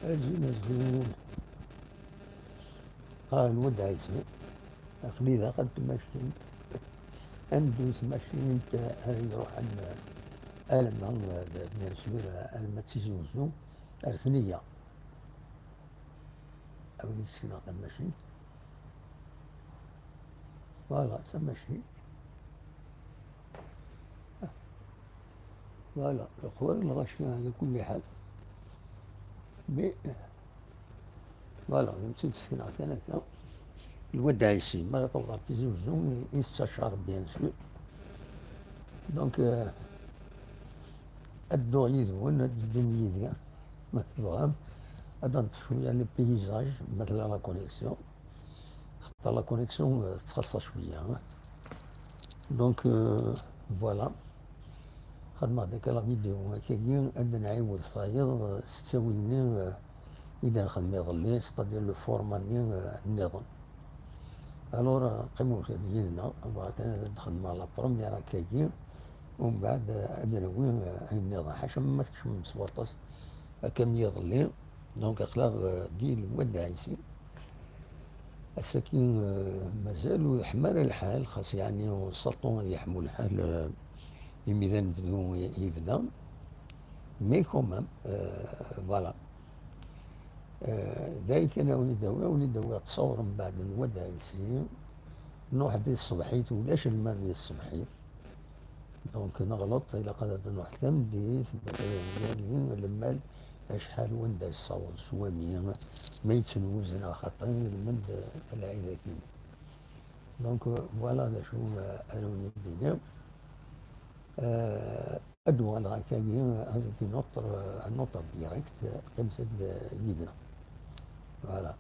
أجي مزهون قال الود عيسى أخلي إذا قلت ماشي أندوس ماشي أنت يروح ألم بن سوير ألم تيزوزو أرثنية أو نسكنا ماشي فوالا ماشي فوالا الأخوان الغاشية على كل حال مي فوالا نمشي نسكنا كان هكا الود عيسى ما طلع تيزوزو يستشعر بيان سور دونك أدو يدون أدو يديا ما تبغام هذا شوية لي بيزاج مثل لا كونيكسيون حتى لا كونيكسيون تخلص شوية دونك فوالا خدمة ديك لا فيديو هكاكي أد نعاود فايض ستاولني إذا نخدم يظلي ستادير لو فورماني النظام ألور قيمو يدنا كان نخدم لا بروميير هكاكي ومن بعد أد نوي النظام حاشا ما تكشم سبورتاس كم يظلي دونك أخلاق ديال الود عيسي الساكن مازال يحمل الحال خاص يعني وصلتو يحمل الحال إذا نبدو يبدا مي كومام فوالا ذلك أنا ولي داوي تصور من بعد الود عيسي نروح بيه الصبحيت ولاش الماء بيه الصبحيت دونك نغلط إلا قدرت نروح تمديت المال شحال وندا الصور سوامي ما يتنوزن خاطر المد العيدة كيما دونك فوالا هذا شو أنا ندير أدوى هكاكي هذيك نوتر ديريكت قمصة يدنا فوالا.